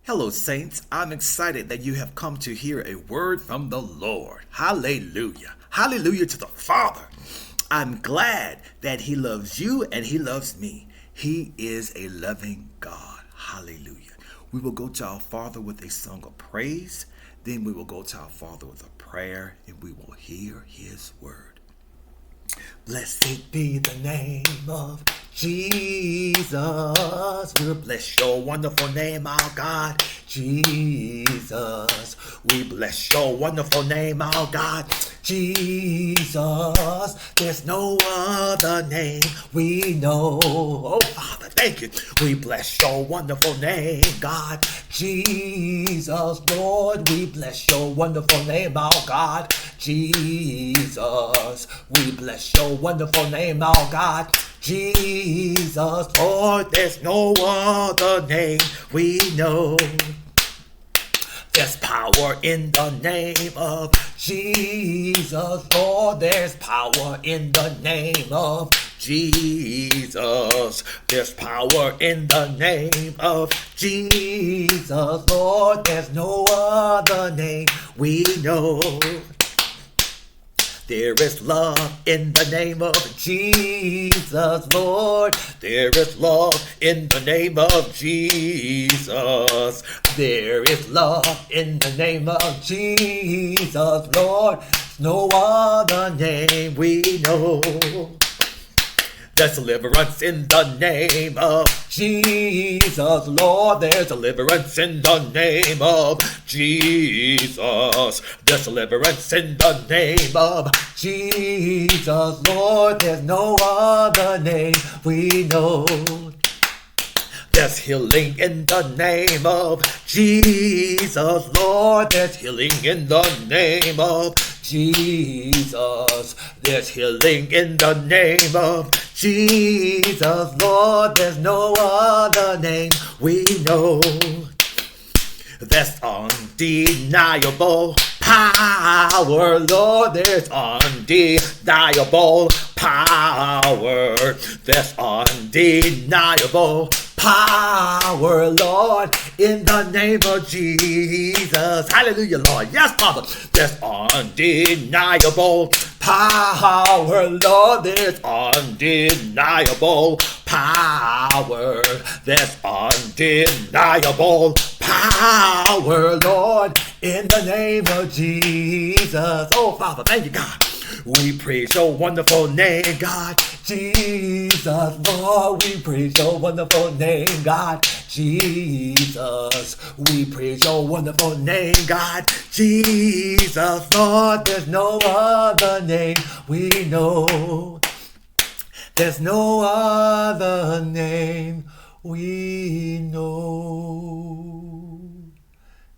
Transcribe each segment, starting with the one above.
Hello, saints. I'm excited that you have come to hear a word from the Lord. Hallelujah. Hallelujah to the Father. I'm glad that He loves you and He loves me. He is a loving God. Hallelujah. We will go to our Father with a song of praise. Then we will go to our Father with a prayer and we will hear His word. Blessed be the name of Jesus. We'll bless your wonderful name, our God, Jesus. We bless your wonderful name, our God, Jesus. There's no other name we know. Oh, Father, thank you. We bless your wonderful name, God, Jesus. Lord, we bless your wonderful name, our God, Jesus. We bless your wonderful name, our God, Jesus. Lord, there's no other name we know. There's power in the name of Jesus. Lord, there's power in the name of Jesus. There's power in the name of Jesus. Lord, there's no other name we know. There is love in the name of Jesus, Lord. There is love in the name of Jesus. There is love in the name of Jesus, Lord. No other name we know. There's deliverance in the name of Jesus, Lord. There's deliverance in the name of Jesus. There's deliverance in the name of Jesus, Lord. There's no other name we know. There's healing in the name of Jesus, Lord. There's healing in the name of Jesus. There's healing in the name of Jesus, Lord. There's no other name we know. There's undeniable power, Lord. There's undeniable power. There's undeniable power, Lord, in the name of Jesus. Hallelujah, Lord. Yes, Father. There's undeniable power, Lord. There's undeniable power. There's undeniable power, Lord, in the name of Jesus. Oh, Father, thank you, God. We praise your wonderful name, God, Jesus. Lord, we praise your wonderful name, God, Jesus. We praise your wonderful name, God, Jesus. Lord, there's no other name we know. There's no other name we know.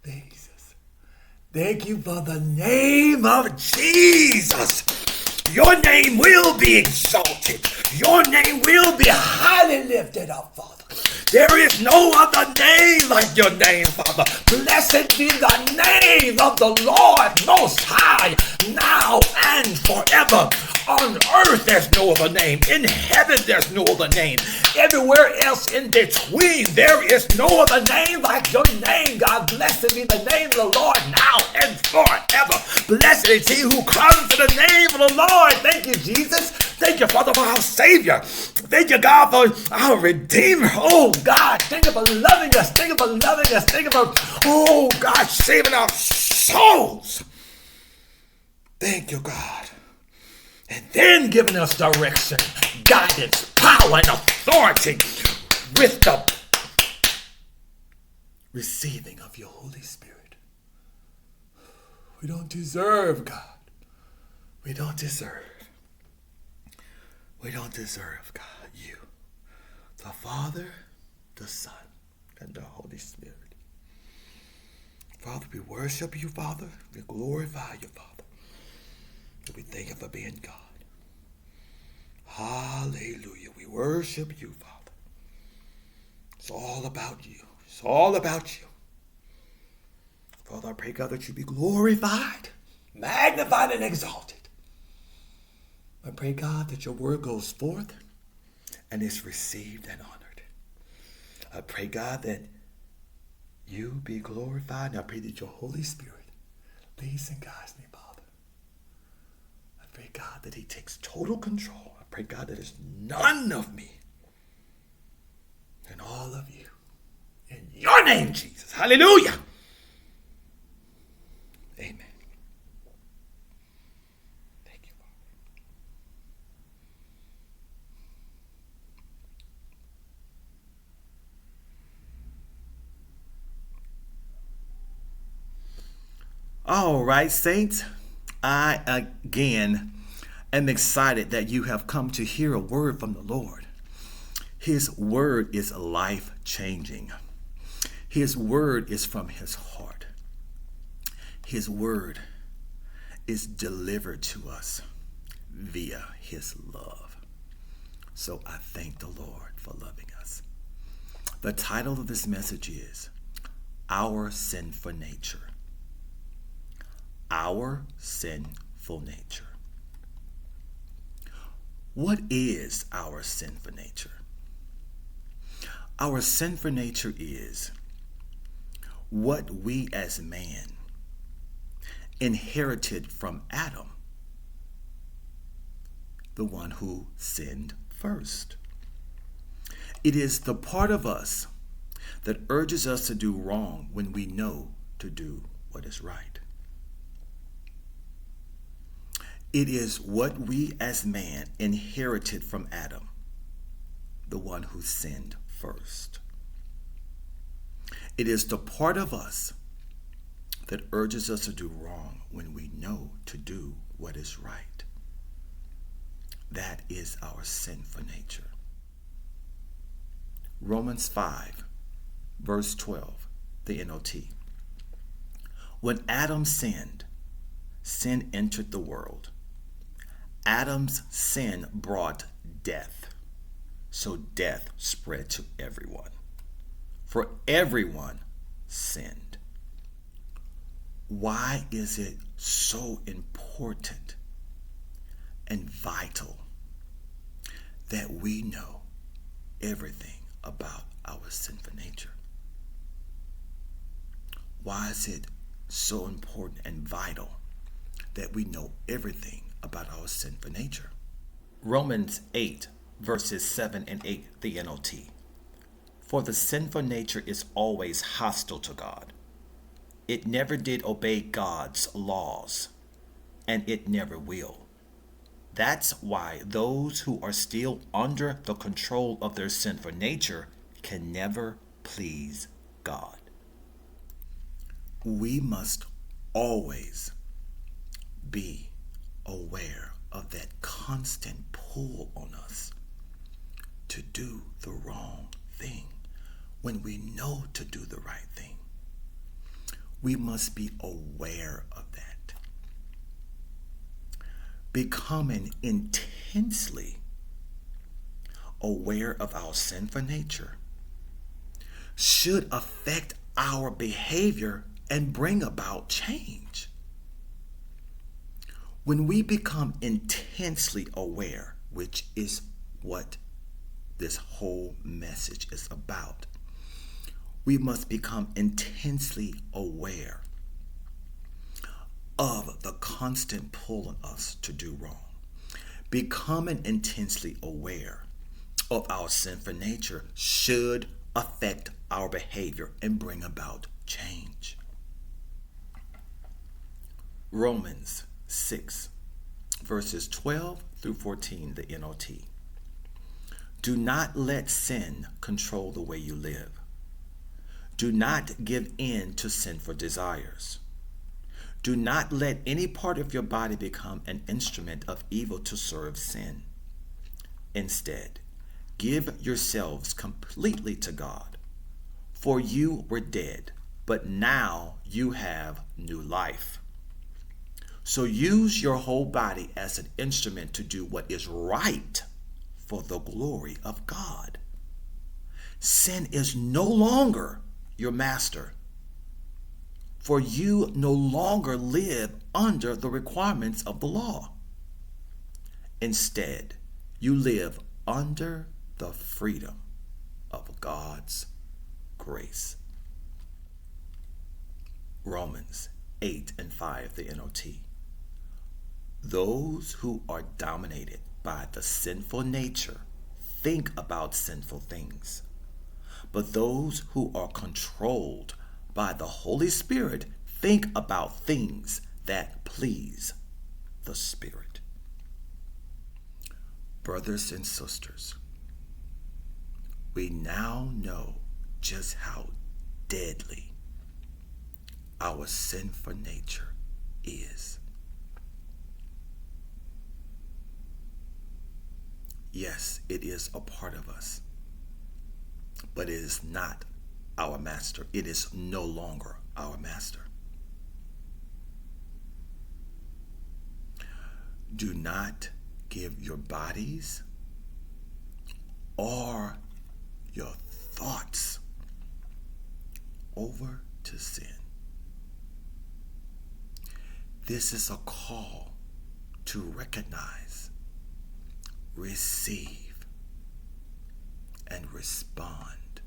Jesus. Thank you for the name of Jesus. Your name will be exalted. Your name will be highly lifted up, Father. There is no other name like your name, Father. Blessed be the name of the Lord Most High, now and forever. On earth, there's no other name. In heaven, there's no other name. Everywhere else in between, there is no other name like your name, God. Blessed be the name of the Lord now and forever. Blessed is he who comes in the name of the Lord. Thank you, Jesus. Thank you, Father, for our Savior. Thank you, God, for our Redeemer. Oh, God, thank you for loving us. Thank you for loving us. Thank you for, oh, God, saving our souls. Thank you, God. And then giving us direction, guidance, power, and authority with the receiving of your Holy Spirit. We don't deserve, God. We don't deserve. We don't deserve, God, you, the Father, the Son, and the Holy Spirit. Father, we worship you, Father. We glorify you, Father. We thank you for being God. Hallelujah. We worship you, Father. It's all about you. It's all about you. Father, I pray, God, that you be glorified, magnified, and exalted. I pray, God, that your word goes forth and is received and honored. I pray, God, that You be glorified. And I pray that your Holy Spirit leads and guides me, Father. I pray, God, that he takes total control. I pray, God, that there's none of me and all of you. In your name, Jesus. Hallelujah. Amen. Thank you, Father. All right, saints. I again am excited that you have come to hear a word from the Lord. His word is life-changing. His word is from his heart. His word is delivered to us via his love. So I thank the Lord for loving us. The title of this message is Our Sinful Nature. Our sinful nature. What is our sinful nature? Our sinful nature is what we as man inherited from Adam, the one who sinned first. It is the part of us that urges us to do wrong when we know to do what is right. It is what we as man inherited from Adam, the one who sinned first. It is the part of us that urges us to do wrong when we know to do what is right. That is our sinful nature. Romans 5, verse 12, the NOT. When Adam sinned, sin entered the world. Adam's sin brought death, so death spread to everyone. For everyone sinned. Why is it so important and vital that we know everything about our sinful nature? Why is it so important and vital that we know everything about our sinful nature? Romans 8, verses 7 and 8, the NOT. For the sinful nature is always hostile to God. It never did obey God's laws, and it never will. That's why those who are still under the control of their sinful nature can never please God. We must always be aware of that constant pull on us to do the wrong thing when we know to do the right thing. We must be aware of that. Becoming intensely aware of our sinful nature should affect our behavior and bring about change. When we become intensely aware, which is what this whole message is about, we must become intensely aware of the constant pull on us to do wrong. Becoming intensely aware of our sinful nature should affect our behavior and bring about change. Romans 6, verses 12 through 14, the NOT. Do not let sin control the way you live. Do not give in to sinful desires. Do not let any part of your body become an instrument of evil to serve sin. Instead, give yourselves completely to God. For you were dead, but now you have new life. So use your whole body as an instrument to do what is right for the glory of God. Sin is no longer your master, for you no longer live under the requirements of the law. Instead, you live under the freedom of God's grace. Romans 8:5, the NOT. Those who are dominated by the sinful nature think about sinful things, but those who are controlled by the Holy Spirit think about things that please the Spirit. Brothers and sisters, we now know just how deadly our sinful nature is. Yes, it is a part of us, but it is not our master. It is no longer our master. Do not give your bodies or your thoughts over to sin. This is a call to recognize, receive, and respond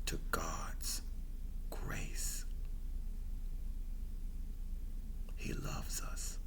to God's grace. He loves us.